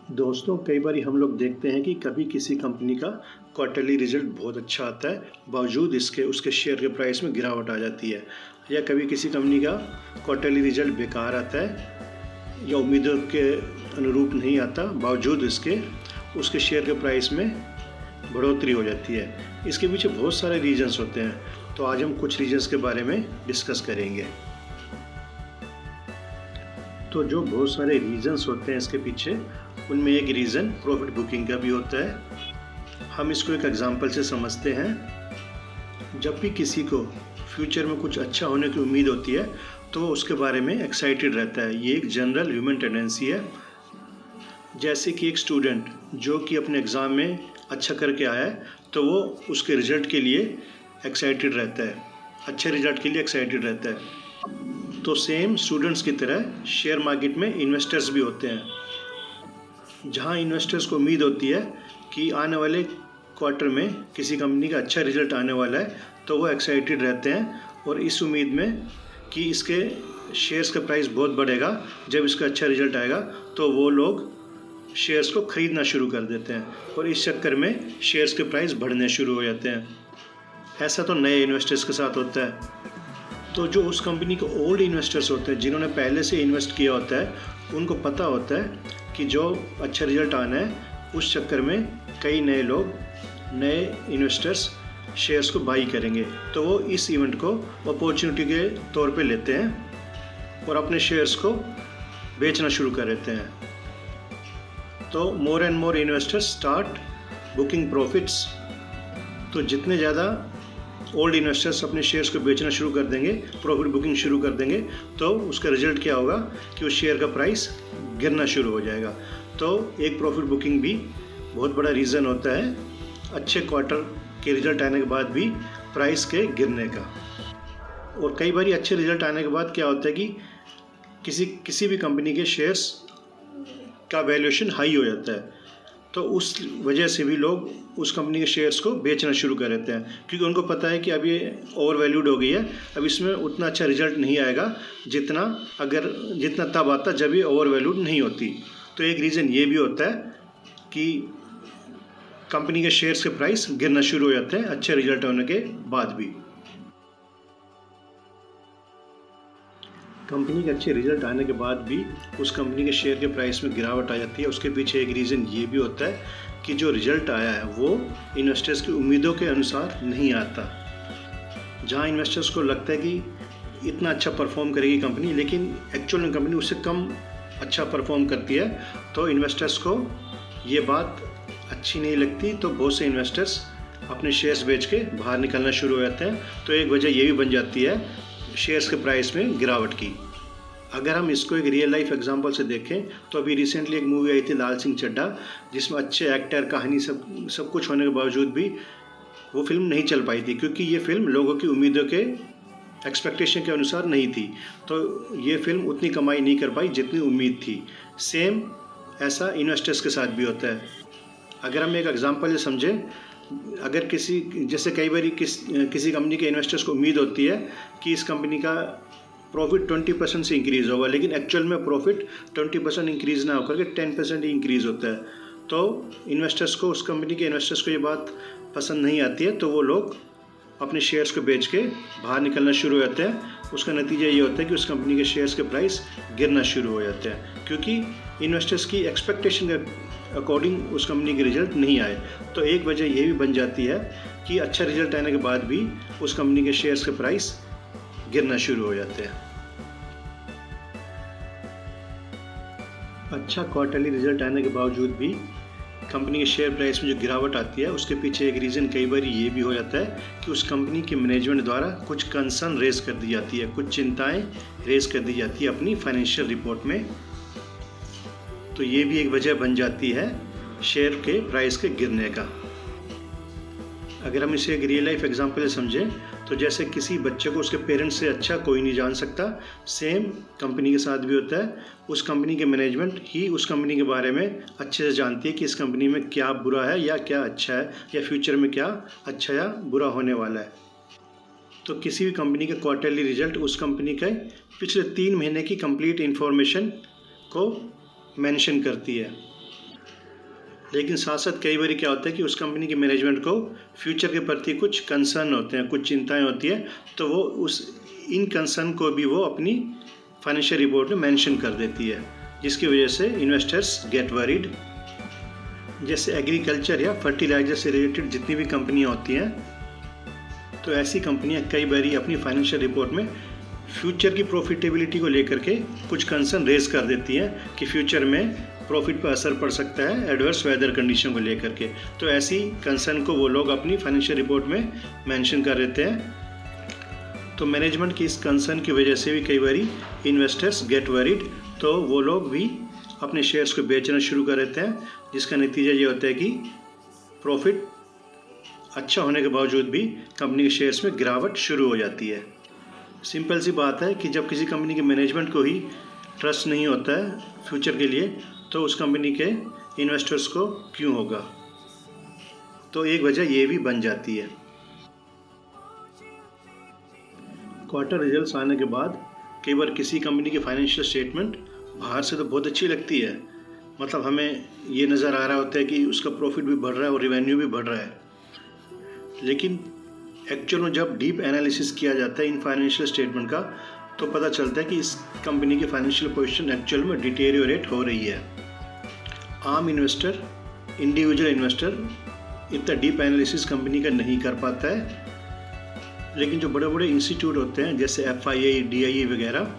दोस्तों, कई बारी हम लोग देखते हैं कि कभी किसी कंपनी का क्वार्टरली रिजल्ट बहुत अच्छा आता है, बावजूद इसके उसके शेयर के प्राइस में गिरावट आ जाती है। या कभी किसी कंपनी का क्वार्टरली रिजल्ट बेकार आता है या उम्मीदों के अनुरूप नहीं आता, बावजूद इसके उसके शेयर के प्राइस में बढ़ोतरी हो जाती है। इसके पीछे बहुत सारे रीजंस होते हैं, तो आज हम कुछ रीजंस के बारे में डिस्कस करेंगे। तो जो बहुत सारे रीजंस होते हैं इसके पीछे, उनमें एक रीज़न प्रॉफिट बुकिंग का भी होता है। हम इसको एक एग्जांपल से समझते हैं। जब भी किसी को फ्यूचर में कुछ अच्छा होने की उम्मीद होती है तो वो उसके बारे में एक्साइटेड रहता है। ये एक जनरल ह्यूमन टेंडेंसी है। जैसे कि एक स्टूडेंट जो कि अपने एग्ज़ाम में अच्छा करके आया है तो वो उसके रिज़ल्ट के लिए एक्साइटेड रहता है, अच्छे रिज़ल्ट के लिए एक्साइटेड रहता है। तो सेम स्टूडेंट्स की तरह शेयर मार्केट में इन्वेस्टर्स भी होते हैं। जहां इन्वेस्टर्स को उम्मीद होती है कि आने वाले क्वार्टर में किसी कंपनी का अच्छा रिजल्ट आने वाला है, तो वो एक्साइटेड रहते हैं और इस उम्मीद में कि इसके शेयर्स का प्राइस बहुत बढ़ेगा। जब इसका अच्छा रिजल्ट आएगा तो वो लोग शेयर्स को ख़रीदना शुरू कर देते हैं और इस चक्कर में शेयर्स के प्राइस बढ़ने शुरू हो जाते हैं। ऐसा तो नए इन्वेस्टर्स के साथ होता है। तो जो उस कंपनी के ओल्ड इन्वेस्टर्स होते हैं, जिन्होंने पहले से इन्वेस्ट किया होता है, उनको पता होता है कि जो अच्छा रिजल्ट आना है, उस चक्कर में कई नए लोग, नए इन्वेस्टर्स शेयर्स को बाई करेंगे। तो वो इस इवेंट को अपॉर्चुनिटी के तौर पे लेते हैं और अपने शेयर्स को बेचना शुरू कर देते हैं। तो more and more investors start booking profits. तो जितने ज़्यादा ओल्ड इन्वेस्टर्स अपने शेयर्स को बेचना शुरू कर देंगे, प्रॉफिट बुकिंग शुरू कर देंगे, तो उसका रिजल्ट क्या होगा कि उस शेयर का प्राइस गिरना शुरू हो जाएगा। तो एक प्रॉफिट बुकिंग भी बहुत बड़ा रीज़न होता है अच्छे क्वार्टर के रिजल्ट आने के बाद भी प्राइस के गिरने का। और कई बार अच्छे रिजल्ट आने के बाद क्या होता है कि किसी भी कंपनी के शेयर्स का वैल्यूएशन हाई हो जाता है, तो उस वजह से भी लोग उस कंपनी के शेयर्स को बेचना शुरू कर देते हैं, क्योंकि उनको पता है कि अब ये ओवर वैल्यूड हो गई है, अब इसमें उतना अच्छा रिजल्ट नहीं आएगा जितना तब आता जब ये ओवर वैल्यूड नहीं होती। तो एक रीज़न ये भी होता है कि कंपनी के शेयर्स के प्राइस गिरना शुरू हो जाते हैं अच्छे रिजल्ट होने के बाद भी। कंपनी के अच्छे रिजल्ट आने के बाद भी उस कंपनी के शेयर के प्राइस में गिरावट आ जाती है। उसके पीछे एक रीज़न ये भी होता है कि जो रिजल्ट आया है वो इन्वेस्टर्स की उम्मीदों के अनुसार नहीं आता। जहां इन्वेस्टर्स को लगता है कि इतना अच्छा परफॉर्म करेगी कंपनी, लेकिन एक्चुअल में कंपनी उससे कम अच्छा परफॉर्म करती है, तो इन्वेस्टर्स को ये बात अच्छी नहीं लगती। तो बहुत से इन्वेस्टर्स अपने शेयर्स बेच के बाहर निकलना शुरू हो जाते हैं। तो एक वजह ये भी बन जाती है शेयर्स के प्राइस में गिरावट की। अगर हम इसको एक रियल लाइफ एग्जांपल से देखें तो अभी रिसेंटली एक मूवी आई थी लाल सिंह चड्ढा, जिसमें अच्छे एक्टर, कहानी सब कुछ होने के बावजूद भी वो फिल्म नहीं चल पाई थी, क्योंकि ये फिल्म लोगों की उम्मीदों के एक्सपेक्टेशन के अनुसार नहीं थी। तो ये फिल्म उतनी कमाई नहीं कर पाई जितनी उम्मीद थी। सेम ऐसा इन्वेस्टर्स के साथ भी होता है। अगर हम एक एग्जांपल से समझें, अगर जैसे कई बार किसी कंपनी के इन्वेस्टर्स को उम्मीद होती है कि इस कंपनी का प्रॉफिट 20% से इंक्रीज़ होगा, लेकिन एक्चुअल में प्रॉफिट 20% इंक्रीज़ ना होकर के 10% ही इंक्रीज़ होता है। तो उस कंपनी के इन्वेस्टर्स को ये बात पसंद नहीं आती है, तो वो लोग अपने शेयर्स को बेच के बाहर निकलना शुरू हो जाते हैं। उसका नतीजा ये होता है कि उस कंपनी के शेयर्स के प्राइस गिरना शुरू हो जाते हैं, क्योंकि इन्वेस्टर्स की एक्सपेक्टेशन के अकॉर्डिंग उस कंपनी के रिजल्ट नहीं आए। तो एक वजह ये भी बन जाती है कि अच्छा रिजल्ट आने के बाद भी उस कंपनी के शेयर्स के प्राइस गिरना शुरू हो जाते हैं। अच्छा क्वार्टरली रिजल्ट आने के बावजूद भी कंपनी के शेयर प्राइस में जो गिरावट आती है, उसके पीछे एक रीज़न कई बार ये भी हो जाता है कि उस कंपनी के मैनेजमेंट द्वारा कुछ कंसर्न रेज कर दी जाती है, कुछ चिंताएं रेज कर दी जाती है अपनी फाइनेंशियल रिपोर्ट में। तो ये भी एक वजह बन जाती है शेयर के प्राइस के गिरने का। अगर हम इसे एक रियल लाइफ एग्जांपल से समझें, तो जैसे किसी बच्चे को उसके पेरेंट्स से अच्छा कोई नहीं जान सकता, सेम कंपनी के साथ भी होता है। उस कंपनी के मैनेजमेंट ही उस कंपनी के बारे में अच्छे से जानती है कि इस कंपनी में क्या बुरा है या क्या अच्छा है, या फ्यूचर में क्या अच्छा या बुरा होने वाला है। तो किसी भी कंपनी का क्वार्टरली रिजल्ट उस कंपनी के पिछले 3 महीने की कंप्लीट इन्फॉर्मेशन को मेंशन करती है। लेकिन साथ साथ कई बार क्या होता है कि उस कंपनी के मैनेजमेंट को फ्यूचर के प्रति कुछ कंसर्न होते हैं, कुछ चिंताएं होती है, तो वो इन कंसर्न को भी वो अपनी फाइनेंशियल रिपोर्ट में मेंशन कर देती है, जिसकी वजह से इन्वेस्टर्स गेट वरीड। जैसे एग्रीकल्चर या फर्टिलाइजर से रिलेटेड जितनी भी कंपनियां होती हैं, तो ऐसी कंपनियां कई बार अपनी फाइनेंशियल रिपोर्ट में फ्यूचर की प्रॉफिटेबिलिटी को लेकर के कुछ कंसर्न रेज कर देती हैं कि फ्यूचर में प्रॉफिट पर असर पड़ सकता है एडवर्स वेदर कंडीशन को लेकर के। तो ऐसी कंसर्न को वो लोग अपनी फाइनेंशियल रिपोर्ट में मेंशन कर देते हैं। तो मैनेजमेंट की इस कंसर्न की वजह से भी कई बार इन्वेस्टर्स गेट वरीड, तो वो लोग भी अपने शेयर्स को बेचना शुरू कर देते हैं, जिसका नतीजा ये होता है कि प्रॉफिट अच्छा होने के बावजूद भी कंपनी के शेयर्स में गिरावट शुरू हो जाती है। सिंपल सी बात है कि जब किसी कंपनी के मैनेजमेंट को ही ट्रस्ट नहीं होता है फ्यूचर के लिए, तो उस कंपनी के इन्वेस्टर्स को क्यों होगा। तो एक वजह ये भी बन जाती है। क्वार्टर रिजल्ट्स आने के बाद कई बार किसी कंपनी की फाइनेंशियल स्टेटमेंट बाहर से तो बहुत अच्छी लगती है, मतलब हमें ये नज़र आ रहा होता है कि उसका प्रॉफिट भी बढ़ रहा है और रिवेन्यू भी बढ़ रहा है, लेकिन एक्चुअल में जब डीप एनालिसिस किया जाता है इन फाइनेंशियल स्टेटमेंट का, तो पता चलता है कि इस कंपनी की फाइनेंशियल पोजीशन एक्चुअल में डिटेरियोरेट हो रही है। आम इन्वेस्टर, इंडिविजुअल इन्वेस्टर इतना डीप एनालिसिस कंपनी का नहीं कर पाता है, लेकिन जो बड़े बड़े इंस्टीट्यूट होते हैं जैसे FII, DIE वगैरह,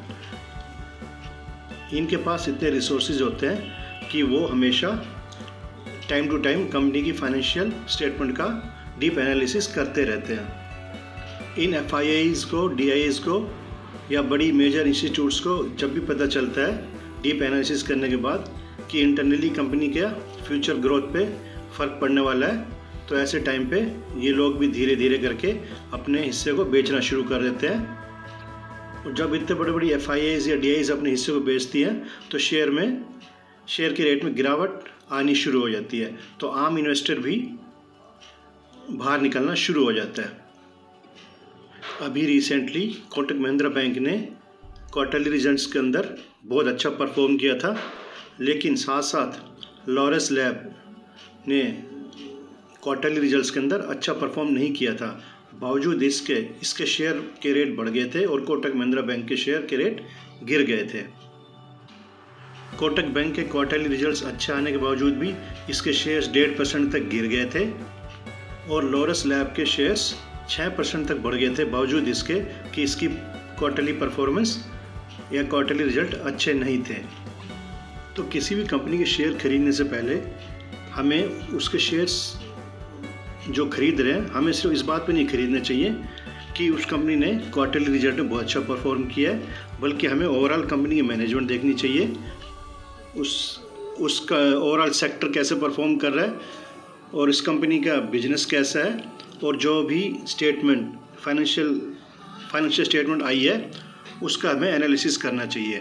इनके पास इतने रिसोर्सेज होते हैं कि वो हमेशा टाइम टू टाइम कंपनी की फाइनेंशियल स्टेटमेंट का डीप एनालिसिस करते रहते हैं। इन FIIs को, DIEs को या बड़ी मेजर इंस्टीट्यूट्स को जब भी पता चलता है डीप एनालिसिस करने के बाद कि इंटरनली कंपनी के फ्यूचर ग्रोथ पे फ़र्क पड़ने वाला है, तो ऐसे टाइम पे ये लोग भी धीरे धीरे करके अपने हिस्से को बेचना शुरू कर देते हैं। और जब इतने बड़ी बड़ी FIIs या DIEs अपने हिस्से को बेचती हैं, तो शेयर के रेट में गिरावट आनी शुरू हो जाती है, तो आम इन्वेस्टर भी बाहर निकलना शुरू हो जाता है। अभी रिसेंटली कोटक महिंद्रा बैंक ने क्वार्टरली रिजल्ट्स के अंदर बहुत अच्छा परफॉर्म किया था, लेकिन साथ साथ लॉरस लैब ने क्वार्टरली रिजल्ट्स के अंदर अच्छा परफॉर्म नहीं किया था। बावजूद इसके शेयर के रेट बढ़ गए थे और कोटक महिंद्रा बैंक के शेयर के रेट गिर गए थे। कोटक बैंक के क्वार्टरली रिजल्ट्स अच्छे आने के बावजूद भी इसके शेयर्स 1.5% तक गिर गए थे और लॉरस लैब के शेयर्स 6% तक बढ़ गए थे, बावजूद इसके कि इसकी क्वार्टरली परफॉर्मेंस या क्वार्टरली रिजल्ट अच्छे नहीं थे। तो किसी भी कंपनी के शेयर खरीदने से पहले हमें उसके शेयर्स जो खरीद रहे हैं, हमें सिर्फ इस बात पे नहीं खरीदना चाहिए कि उस कंपनी ने क्वार्टरली रिजल्ट में बहुत अच्छा परफॉर्म किया है, बल्कि हमें ओवरऑल कंपनी की मैनेजमेंट देखनी चाहिए, उसका ओवरऑल सेक्टर कैसे परफॉर्म कर रहा है और इस कंपनी का बिजनेस कैसा है, और जो भी स्टेटमेंट फाइनेंशियल स्टेटमेंट आई है उसका हमें एनालिसिस करना चाहिए।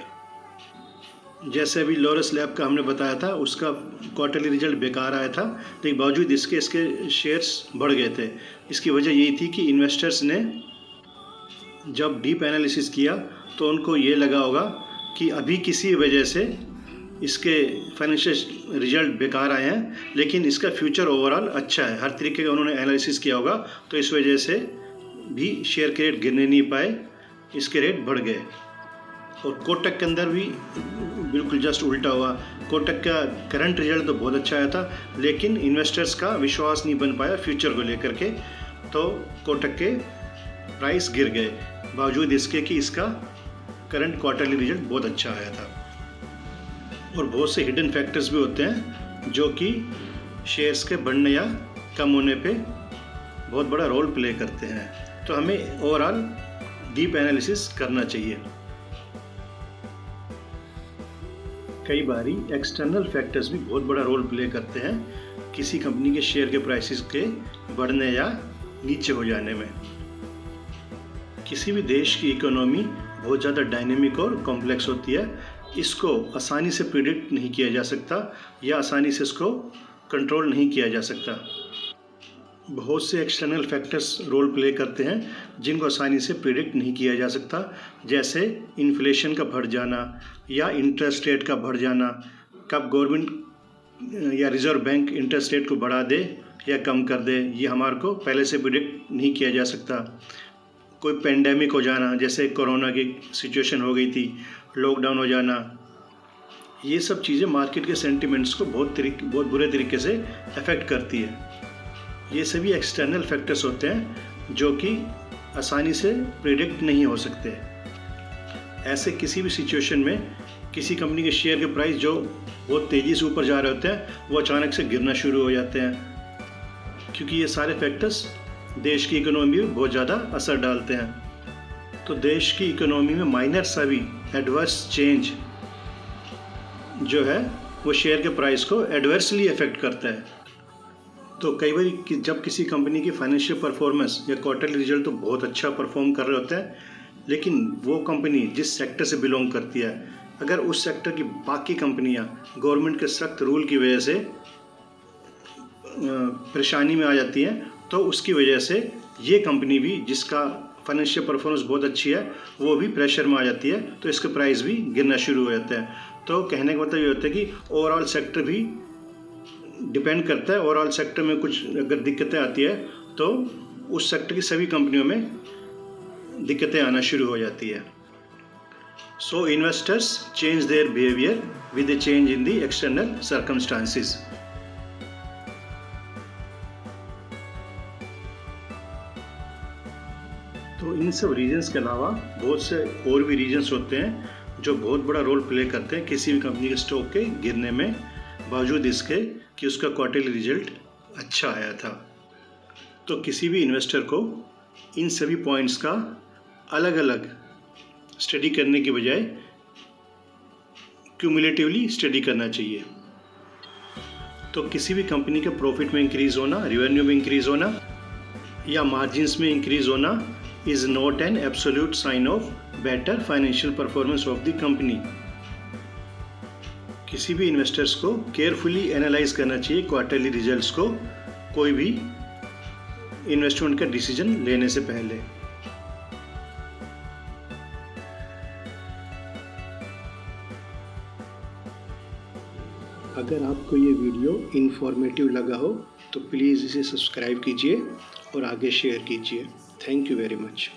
जैसे अभी लॉरस लैब का हमने बताया था, उसका क्वार्टरली रिजल्ट बेकार आया था, लेकिन बावजूद इसके शेयर्स बढ़ गए थे। इसकी वजह यही थी कि इन्वेस्टर्स ने जब डीप एनालिसिस किया तो उनको ये लगा होगा कि अभी किसी वजह से इसके फाइनेंशियल रिजल्ट बेकार आए हैं, लेकिन इसका फ्यूचर ओवरऑल अच्छा है। हर तरीके का उन्होंने एनालिसिस किया होगा, तो इस वजह से भी शेयर के रेट गिरने नहीं पाए, इसके रेट बढ़ गए। और कोटक के अंदर भी बिल्कुल जस्ट उल्टा हुआ। कोटक का करंट रिजल्ट तो बहुत अच्छा आया था, लेकिन इन्वेस्टर्स का विश्वास नहीं बन पाया फ्यूचर को लेकर के, तो कोटक के प्राइस गिर गए, बावजूद इसके कि इसका करंट क्वार्टरली रिजल्ट बहुत अच्छा आया था। और बहुत से हिडन फैक्टर्स भी होते हैं जो कि शेयर्स के बढ़ने या कम होने पे बहुत बड़ा रोल प्ले करते हैं, तो हमें ओवरऑल डीप एनालिसिस करना चाहिए। कई बारी एक्सटर्नल फैक्टर्स भी बहुत बड़ा रोल प्ले करते हैं किसी कंपनी के शेयर के प्राइसेस के बढ़ने या नीचे हो जाने में। किसी भी देश की इकोनॉमी बहुत ज़्यादा डायनेमिक और कॉम्प्लेक्स होती है, इसको आसानी से प्रिडिक्ट नहीं किया जा सकता या आसानी से इसको कंट्रोल नहीं किया जा सकता। बहुत से एक्सटर्नल फैक्टर्स रोल प्ले करते हैं जिनको आसानी से प्रिडिक्ट नहीं किया जा सकता, जैसे इन्फ्लेशन का बढ़ जाना या इंटरेस्ट रेट का बढ़ जाना, कब गवर्नमेंट या रिज़र्व बैंक इंटरेस्ट रेट को बढ़ा दे या कम कर दे, ये हमारे को पहले से प्रिडिक्ट नहीं किया जा सकता। कोई पेंडेमिक हो जाना, जैसे कोरोना की सिचुएशन हो गई थी, लॉकडाउन हो जाना, ये सब चीज़ें मार्केट के सेंटिमेंट्स को बहुत बुरे तरीके से अफेक्ट करती है। ये सभी एक्सटर्नल फैक्टर्स होते हैं जो कि आसानी से प्रिडिक्ट नहीं हो सकते। ऐसे किसी भी सिचुएशन में किसी कंपनी के शेयर के प्राइस जो बहुत तेज़ी से ऊपर जा रहे होते हैं वो अचानक से गिरना शुरू हो जाते हैं, क्योंकि ये सारे फैक्टर्स देश की इकोनॉमी में बहुत ज़्यादा असर डालते हैं। तो देश की इकोनॉमी में माइनर सा भी एडवर्स चेंज जो है वो शेयर के प्राइस को एडवर्सली अफेक्ट करता है। तो कई बार जब किसी कंपनी की फाइनेंशियल परफॉर्मेंस या क्वार्टरली रिजल्ट तो बहुत अच्छा परफॉर्म कर रहे होते हैं, लेकिन वो कंपनी जिस सेक्टर से बिलोंग करती है, अगर उस सेक्टर की बाकी कंपनियां गवर्नमेंट के सख्त रूल की वजह से परेशानी में आ जाती हैं, तो उसकी वजह से ये कंपनी भी, जिसका फाइनेंशियल परफॉर्मेंस बहुत अच्छी है, वो भी प्रेशर में आ जाती है, तो इसका प्राइस भी गिरना शुरू हो जाता है। तो कहने का मतलब ये होता है कि ओवरऑल सेक्टर भी डिपेंड करता है। ओवरऑल सेक्टर में कुछ अगर दिक्कतें आती है तो उस सेक्टर की सभी कंपनियों में दिक्कतें आना शुरू हो जाती है। So investors change their behaviour with the change in the external circumstances. तो इन सब रीजंस के अलावा बहुत से और भी रीजंस होते हैं जो बहुत बड़ा रोल प्ले करते हैं किसी भी कंपनी के स्टॉक के गिरने में, बावजूद इसके कि उसका क्वार्टरली रिजल्ट अच्छा आया था। तो किसी भी इन्वेस्टर को इन सभी पॉइंट्स का अलग अलग स्टडी करने की बजाय क्यूमुलेटिवली स्टडी करना चाहिए। तो किसी भी कंपनी के प्रॉफिट में इंक्रीज होना, रेवेन्यू में इंक्रीज होना या मार्जिन्स में इंक्रीज होना is not an absolute sign of better financial performance of the company. किसी भी इन्वेस्टर्स को केयरफुली एनालाइज करना चाहिए क्वार्टरली रिजल्ट्स को, कोई भी इन्वेस्टमेंट का डिसीजन लेने से पहले। अगर आपको ये वीडियो इन्फॉर्मेटिव लगा हो तो प्लीज़ इसे सब्सक्राइब कीजिए और आगे शेयर कीजिए। Thank you very much.